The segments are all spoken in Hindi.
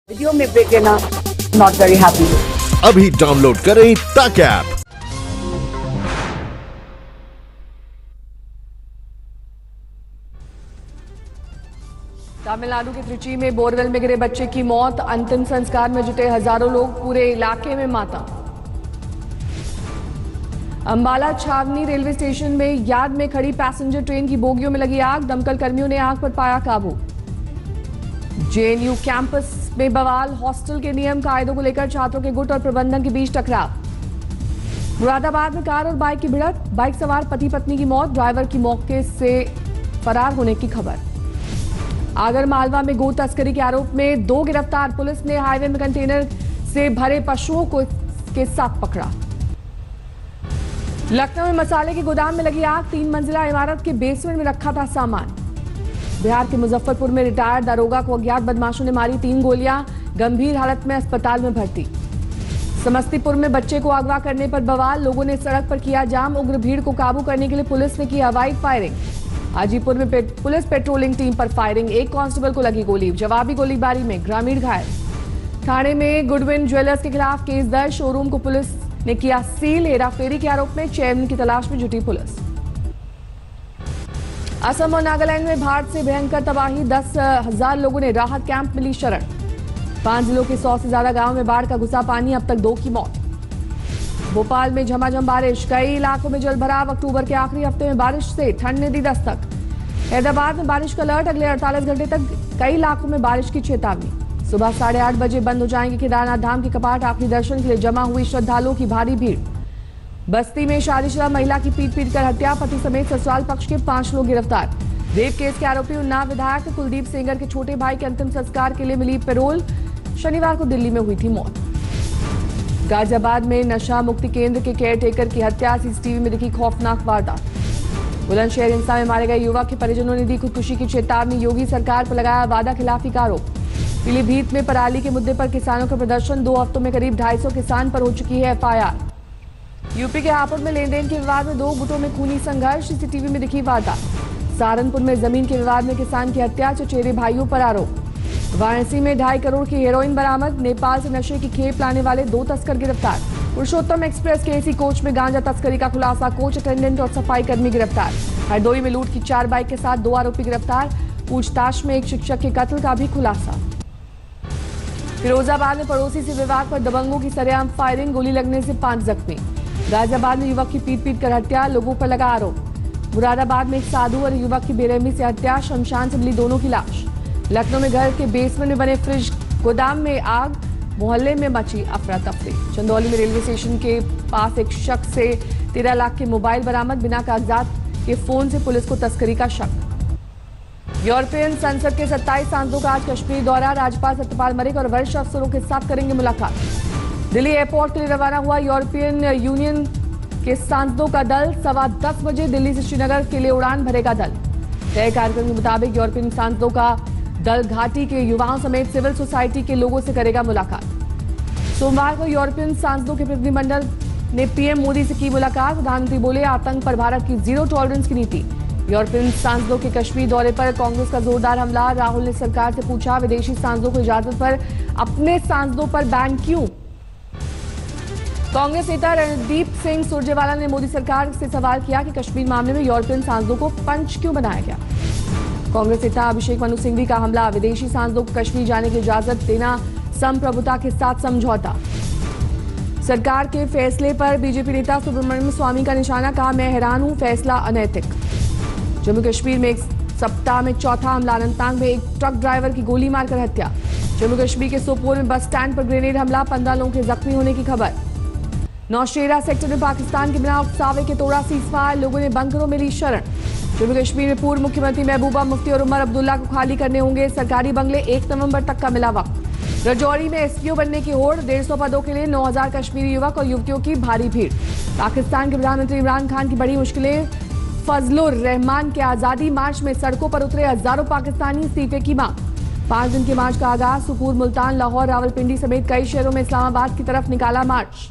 वीडियो में ब्रेक लेना नॉट वेरी हैप्पी। अभी डाउनलोड करें तक ऐप। तमिलनाडु के त्रिची में बोरवेल में गिरे बच्चे की मौत, अंतिम संस्कार में जुटे हजारों लोग, पूरे इलाके में मातम। अंबाला छावनी रेलवे स्टेशन में यार्ड में खड़ी पैसेंजर ट्रेन की बोगियों में लगी आग, दमकल कर्मियों ने आग पर पाया काबू। जेएनयू कैंपस में बवाल, हॉस्टल के नियम कायदों को लेकर छात्रों के गुट और प्रबंधन के बीच टकराव। मुरादाबाद में कार और बाइक की भिड़ंत, बाइक सवार पति पत्नी की मौत, ड्राइवर की मौके से फरार होने की खबर। आगर मालवा में गो तस्करी के आरोप में 2 गिरफ्तार, पुलिस ने हाईवे में कंटेनर से भरे पशुओं को के साथ पकड़ा। लखनऊ में मसाले के गोदाम में लगी आग, 3 मंजिला इमारत के बेसमेंट में रखा था सामान। बिहार के मुजफ्फरपुर में रिटायर्ड दारोगा को अज्ञात बदमाशों ने मारी 3 गोलियां, गंभीर हालत में अस्पताल में भर्ती। समस्तीपुर में बच्चे को अगवा करने पर बवाल, लोगों ने सड़क पर किया जाम, उग्र भीड़ को काबू करने के लिए पुलिस ने की हवाई फायरिंग। हाजीपुर में पुलिस पेट्रोलिंग टीम पर फायरिंग, 1 कांस्टेबल को लगी गोली, जवाबी गोलीबारी में ग्रामीण घायल। थाने में गुडविन ज्वेलर्स के खिलाफ केस दर्ज, शोरूम को पुलिस ने किया सील, हेराफेरी के आरोप में चेयरमैन की तलाश में जुटी पुलिस। असम और नागालैंड में बाढ़ से भयंकर तबाही, 10,000 लोगों ने राहत कैंप मिली शरण। 5 जिलों के 100 से ज्यादा गांव में बाढ़ का घुसा पानी, अब तक 2 की मौत। भोपाल में झमाझम बारिश, कई इलाकों में जलभराव, अक्टूबर के आखिरी हफ्ते में बारिश से ठंड ने दी दस्तक। हैदराबाद में बारिश का अलर्ट, अगले 48 घंटे तक कई इलाकों में बारिश की चेतावनी। सुबह 8:30 बजे बंद हो जाएंगे केदारनाथ धाम के कपाट, आखिरी दर्शन के लिए जमा हुई श्रद्धालुओं की भारी भीड़। बस्ती में शादीशुदा महिला की पीट कर हत्या, पति समेत ससुराल पक्ष के 5 लोग गिरफ्तार। रेप केस के आरोपी उन्नाव विधायक कुलदीप सेंगर के छोटे भाई के अंतिम संस्कार के लिए मिली पैरोल, शनिवार को दिल्ली में हुई थी मौत। गाजियाबाद में नशा मुक्ति केंद्र के केयरटेकर की हत्या, सीसीटीवी में दिखी खौफनाक वारदात। बुलंदशहर हिंसा में मारे गए युवक के परिजनों ने दी खुदकुशी की चेतावनी, योगी सरकार पर लगाया वादा खिलाफी का आरोप। पीलीभीत में पराली के मुद्दे पर किसानों का प्रदर्शन, 2 हफ्तों में करीब 250 किसान पर हो चुकी है एफआईआर। यूपी के हापुड़ में लेन देन के विवाद में 2 गुटों में खूनी संघर्ष, सीसीटीवी में दिखी वारदात। सहारनपुर में जमीन के विवाद में किसान की हत्या, चचेरे भाइयों पर आरोप। वाराणसी में 2.5 करोड़ की हेरोइन बरामद, नेपाल से नशे की खेप लाने वाले 2 तस्कर गिरफ्तार। पुरुषोत्तम एक्सप्रेस के एसी कोच में गांजा तस्करी का खुलासा, कोच अटेंडेंट और सफाई कर्मी गिरफ्तार। हरदोई में लूट की 4 बाइक के साथ 2 आरोपी गिरफ्तार, पूछताछ में एक शिक्षक के कत्ल का भी खुलासा। फिरोजाबाद में पड़ोसी से विवाद पर दबंगों की सरेआम फायरिंग, गोली लगने से 5 जख्मी। गाजियाबाद में युवक की पीट कर हत्या, लोगों पर लगा आरोप। मुरादाबाद में एक साधु और युवक की बेरहमी से हत्या, शमशान से मिली दोनों की लाश। लखनऊ में घर के बेसमेंट में बने फ्रिज गोदाम में आग, मोहल्ले में मची अफरा तफरी। चंदौली में रेलवे स्टेशन के पास एक शख्स से 13 लाख के मोबाइल बरामद, बिना कागजात के फोन से पुलिस को तस्करी का शक। यूरोपियन संसद के 27 सांसदों का आज कश्मीर दौरा, राज्यपाल सत्यपाल मलिक और वरिष्ठ अफसरों के साथ करेंगे मुलाकात। दिल्ली एयरपोर्ट के लिए रवाना हुआ यूरोपियन यूनियन के सांसदों का दल, 10:15 बजे दिल्ली से श्रीनगर के लिए उड़ान भरेगा दल। तय कार्यक्रम के मुताबिक यूरोपियन सांसदों का दल घाटी के युवाओं समेत सिविल सोसाइटी के लोगों से करेगा मुलाकात। सोमवार को यूरोपियन सांसदों के प्रतिनिधिमंडल ने पीएम मोदी से की मुलाकात, प्रधानमंत्री बोले आतंक पर भारत की जीरो टॉलरेंस की नीति। यूरोपियन सांसदों के कश्मीर दौरे पर कांग्रेस का जोरदार हमला, राहुल ने सरकार से पूछा विदेशी सांसदों को इजाजत पर अपने सांसदों पर बैन क्यों। कांग्रेस नेता रणदीप सिंह सुरजेवाला ने मोदी सरकार से सवाल किया कि कश्मीर मामले में यूरोपियन सांसदों को पंच क्यों बनाया गया। कांग्रेस नेता अभिषेक मनु सिंघवी का हमला, विदेशी सांसदों को कश्मीर जाने की इजाजत देना संप्रभुता के साथ समझौता। सरकार के फैसले पर बीजेपी नेता सुब्रमण्यम स्वामी का निशाना, कहा मैं हैरान हूं, फैसला अनैतिक। जम्मू कश्मीर में 1 सप्ताह में चौथा हमला, अनंतनाग में एक ट्रक ड्राइवर की गोली मारकर हत्या। जम्मू कश्मीर के सोपोर में बस स्टैंड पर ग्रेनेड हमला, 15 लोगों के जख्मी होने की खबर। नौशेरा सेक्टर में पाकिस्तान के बिना उकसावे के तोड़ा सीजफायर, लोगों ने बंकरों में ली शरण। जम्मू कश्मीर में पूर्व मुख्यमंत्री महबूबा मुफ्ती और उमर अब्दुल्ला को खाली करने होंगे सरकारी बंगले, 1 नवंबर तक का मिला वक्त। राजौरी में एसपीओ बनने की होड़, 150 पदों के लिए 9,000 कश्मीरी युवक और युवतियों की भारी भीड़। पाकिस्तान के प्रधानमंत्री इमरान खान की बड़ी मुश्किलें, फजलुर रहमान के आजादी मार्च में सड़कों पर उतरे हजारों पाकिस्तानी, इस्तीफे की मांग। 5 दिन के मार्च का आगाज, सुकूर, मुल्तान, लाहौर, रावलपिंडी समेत कई शहरों में इस्लामाबाद की तरफ निकाला मार्च।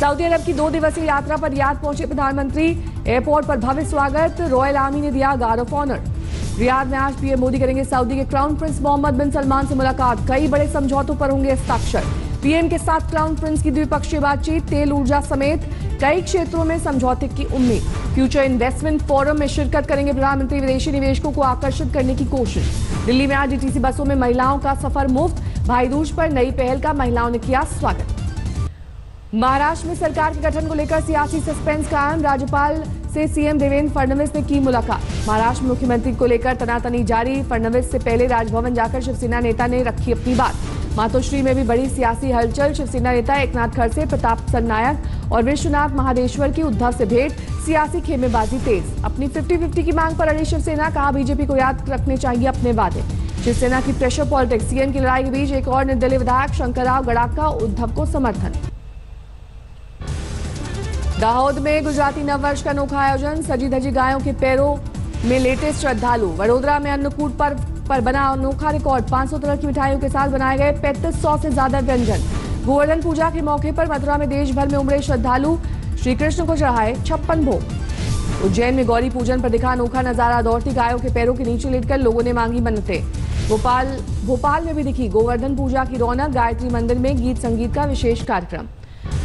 सऊदी अरब की 2 दिवसीय यात्रा पर रियाद पहुंचे प्रधानमंत्री, एयरपोर्ट पर भव्य स्वागत, रॉयल आर्मी ने दिया गार्ड ऑफ ऑनर। रियाद में आज पीएम मोदी करेंगे सऊदी के क्राउन प्रिंस मोहम्मद बिन सलमान से मुलाकात। कई बड़े समझौतों पर होंगे हस्ताक्षर। पीएम के साथ क्राउन प्रिंस की द्विपक्षीय बातचीत, तेल ऊर्जा समेत कई क्षेत्रों में समझौते की उम्मीद। फ्यूचर इन्वेस्टमेंट फोरम में शिरकत करेंगे प्रधानमंत्री। विदेशी निवेशकों को आकर्षित करने की कोशिश। दिल्ली में आज डीटीसी बसों में महिलाओं का सफर मुफ्त। भाई दूज पर नई पहल का महिलाओं ने किया स्वागत। महाराष्ट्र में सरकार के गठन को लेकर सियासी सस्पेंस कायम। राज्यपाल से सीएम देवेंद्र फडणवीस ने की मुलाकात। महाराष्ट्र में मुख्यमंत्री को लेकर तनातनी जारी। फडणवीस से पहले राजभवन जाकर शिवसेना नेता ने रखी अपनी बात। मातोश्री में भी बड़ी सियासी हलचल। शिवसेना नेता एकनाथ खड़से, प्रताप सरनायक और विश्वनाथ महादेश्वर की उद्धव से भेंट। सियासी खेमेबाजी तेज। अपनी 50-50 की मांग पर अड़ी शिवसेना, कहा बीजेपी को याद रखने चाहिए अपने वादे। शिवसेना की प्रेशर पॉलिटिक्स। सीएम की लड़ाई के बीच एक और निर्दलीय विधायक शंकरराव गड़ाका, उद्धव को समर्थन। दाहोद में गुजराती नववर्ष का अनोखा आयोजन। सजी धजी गायों के पैरों में लेटे श्रद्धालु। वडोदरा में अन्नकूट पर्व पर बना अनोखा रिकॉर्ड। 500 तरह की मिठाइयों के साथ बनाए गए 3500 से ज्यादा व्यंजन। गोवर्धन पूजा के मौके पर मथुरा में देश भर में उमड़े श्रद्धालु। श्री कृष्ण को चढ़ाए 56 भोग। उज्जैन में गौरी पूजन पर दिखा अनोखा नजारा। दौड़ती गायों के पैरों के नीचे लेटकर लोगों ने मांगी मन्नतें। भोपाल में भी दिखी गोवर्धन पूजा की रौनक। गायत्री मंदिर में गीत संगीत का विशेष कार्यक्रम।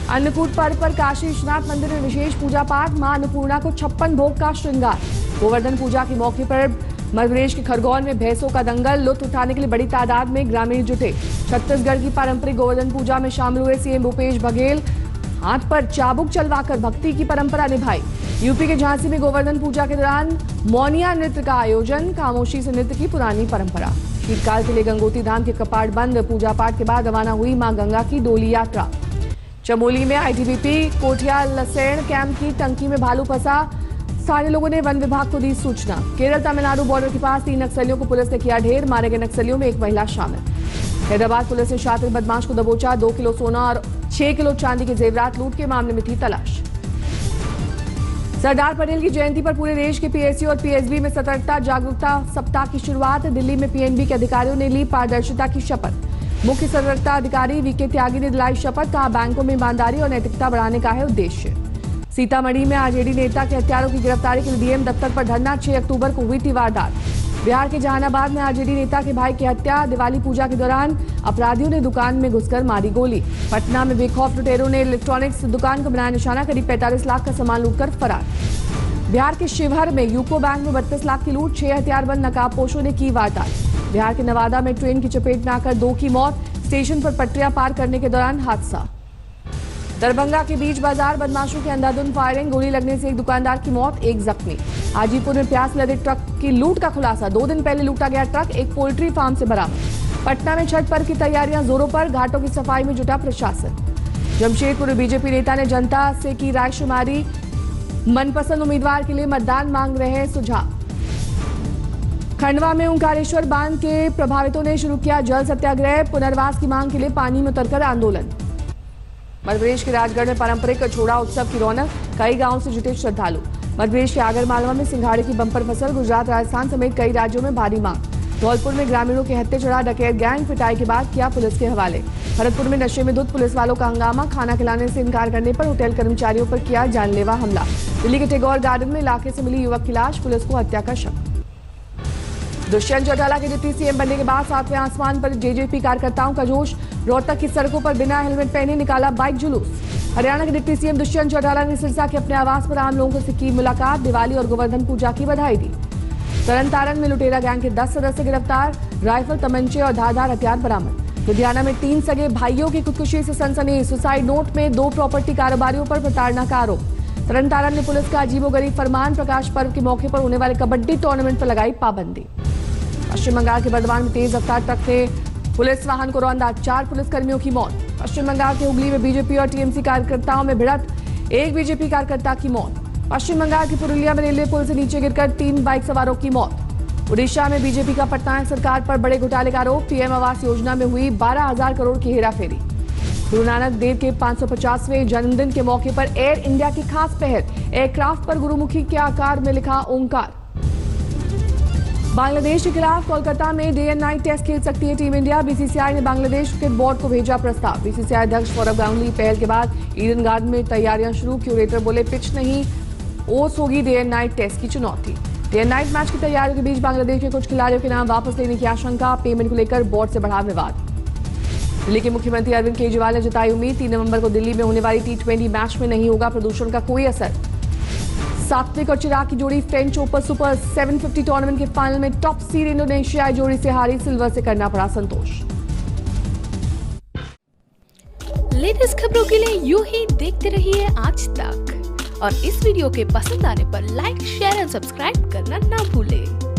अन्नकूट पर्व पर काशी विश्वनाथ मंदिर में विशेष पूजा पाठ। मां अन्नपूर्णा को 56 भोग का श्रृंगार। गोवर्धन पूजा के मौके पर मध्य प्रदेश के खरगोन में भैंसों का दंगल। लुत्फ उठाने के लिए बड़ी तादाद में ग्रामीण जुटे। छत्तीसगढ़ की पारंपरिक गोवर्धन पूजा में शामिल हुए सीएम भूपेश बघेल। हाथ पर चाबुक चलवाकर भक्ति की परंपरा निभाई। यूपी के झांसी में गोवर्धन पूजा के दौरान मौनिया नृत्य का आयोजन। खामोशी से नृत्य की पुरानी परंपरा। शीतकाल के लिए गंगोत्री धाम के कपाट बंद। पूजा पाठ के बाद रवाना हुई मां गंगा की डोली यात्रा। चमोली में आईटीबीपी कोठिया लसेण कैंप की टंकी में भालू फंसा। स्थानीय लोगों ने वन विभाग को दी सूचना। केरल तमिलनाडु बॉर्डर के पास 3 नक्सलियों को पुलिस ने किया ढेर। मारे गए नक्सलियों में एक महिला शामिल। हैदराबाद पुलिस ने शातिर बदमाश को दबोचा। 2 किलो सोना और 6 किलो चांदी के जेवरात लूट के मामले में थी तलाश। सरदार पटेल की जयंती पर पूरे देश के पीएसयू और पीएसबी में सतर्कता जागरूकता सप्ताह की शुरुआत। दिल्ली में पीएनबी के अधिकारियों ने ली पारदर्शिता की शपथ। मुख्य सतर्कता अधिकारी वीके त्यागी ने दिलाई शपथ। कहा बैंकों में ईमानदारी और नैतिकता बढ़ाने का है उद्देश्य। सीतामढ़ी में आरजेडी नेता के हत्यारों की गिरफ्तारी के लिए डीएम दफ्तर पर धरना। 6 अक्टूबर को हुई थी वारदात। बिहार के जहानाबाद में आरजेडी नेता के भाई की हत्या। दिवाली पूजा के दौरान अपराधियों ने दुकान में घुसकर मारी गोली। पटना में बेखौफ लुटेरों ने इलेक्ट्रॉनिक्स दुकान को बनाया निशाना। करीब 45 लाख का सामान लूटकर फरार। बिहार के शिवहर में यूको बैंक में 32 लाख की लूट। 6 हथियारबंद नकाबपोशों ने की वारदात। बिहार के नवादा में ट्रेन की चपेट में आकर 2 की मौत। स्टेशन पर पटरियां पार करने के दौरान हादसा। दरभंगा के बीच बाजार बदमाशों की अंधाधुंध फायरिंग। गोली लगने से एक दुकानदार की मौत, एक जख्मी। हाजीपुर में प्याज लदे ट्रक की लूट का खुलासा। 2 दिन पहले लूटा गया ट्रक एक पोल्ट्री फार्म से बरामद। पटना में छठ पर्व की तैयारियां जोरों पर। घाटों की सफाई में जुटा प्रशासन। जमशेदपुर में बीजेपी नेता ने जनता से की रायशुमारी। मनपसंद उम्मीदवार के लिए मतदान मांग रहे हैं सुझाव। खंडवा में ओंकारेश्वर बांध के प्रभावितों ने शुरू किया जल सत्याग्रह। पुनर्वास की मांग के लिए पानी में उतरकर आंदोलन। मध्य प्रदेश के राजगढ़ में पारंपरिक छोड़ा उत्सव की रौनक। कई गांवों से जुटे श्रद्धालु। मध्य प्रदेश के आगरमालवा में सिंघाड़े की बंपर फसल। गुजरात राजस्थान समेत कई राज्यों में भारी मांग। धौलपुर में ग्रामीणों के हत्थे चढ़ा डकैत गैंग। पिटाई के बाद किया पुलिस के हवाले। भरतपुर में नशे में धुत पुलिस वालों का हंगामा। खाना खिलाने से इनकार करने पर होटल कर्मचारियों पर किया जानलेवा हमला। दिल्ली के टैगोर गार्डन में इलाके से मिली युवक की लाश। पुलिस को हत्या का शक। दुष्यंत चौटाला के डिप्टी सीएम बनने के बाद 7वें आसमान पर जेजेपी कार्यकर्ताओं का जोश। रोहतक की सड़कों पर बिना हेलमेट पहने निकाला बाइक जुलूस। हरियाणा के डिप्टी सीएम दुष्यंत चौटाला ने सिरसा के अपने आवास पर आम लोगों से की मुलाकात। दिवाली और गोवर्धन पूजा की बधाई दी। तरनतारन में लुटेरा गैंग के 10 सदस्य गिरफ्तार। राइफल, तमंचे और धारदार हथियार बरामद। लुधियाना में 3 सगे भाइयों की खुदकुशी से सनसनी। सुसाइड नोट में 2 प्रॉपर्टी कारोबारियों पर प्रताड़ना का आरोप। तरनतारन में पुलिस का अजीबोगरीब फरमान। प्रकाश पर्व के मौके पर होने वाले कबड्डी टूर्नामेंट पर लगाई पाबंदी। पश्चिम बंगाल के बर्धमान में तेज रफ्तार ट्रक ने पुलिस वाहन को रौंदा। 4 पुलिसकर्मियों की मौत। पश्चिम बंगाल के हुगली में बीजेपी और टीएमसी कार्यकर्ताओं में भिड़ंत। एक बीजेपी कार्यकर्ता की मौत। पश्चिम बंगाल की पुरुलिया में रेलवे पुल से नीचे गिरकर 3 बाइक सवारों की मौत। उड़ीसा में बीजेपी का पटनायक सरकार पर बड़े घोटाले का आरोप। पीएम आवास योजना में हुई 12,000 करोड़ की हेराफेरी। गुरु नानक देव के 550वें जन्मदिन के मौके पर एयर इंडिया की खास पहल। एयरक्राफ्ट पर गुरुमुखी के आकार में लिखा ओंकार। बांग्लादेश के खिलाफ कोलकाता में डे एंड नाइट टेस्ट खेल सकती है टीम इंडिया। बीसीसीआई ने बांग्लादेश क्रिकेट बोर्ड को भेजा प्रस्ताव। बीसीसीआई अध्यक्ष सौरभ गांगुली पहल के बाद ईडन गार्डन में तैयारियां शुरू। क्यूरेटर बोले पिच नहीं, ओस होगी डे एंड नाइट टेस्ट की चुनौती। डे एंड नाइट मैच की तैयारियों के बीच बांग्लादेश के कुछ खिलाड़ियों के नाम वापस लेने की आशंका, पेमेंट को लेकर बोर्ड से बढ़ा विवाद। दिल्ली के मुख्यमंत्री अरविंद केजरीवाल ने जताई उम्मीद, 3 नवंबर को दिल्ली में होने वाली T20 मैच में नहीं होगा प्रदूषण का कोई असर। सात्विक और चिराग की जोड़ी फ्रेंच ओपन सुपर 750 टूर्नामेंट के फाइनल में टॉप सीड इंडोनेशियाई जोड़ी से हारी, सिल्वर से करना पड़ा संतोष। लेटेस्ट खबरों के लिए यूं ही देखते रहिए आज तक और इस वीडियो के पसंद आने पर लाइक, शेयर एंड सब्सक्राइब करना ना भूलें।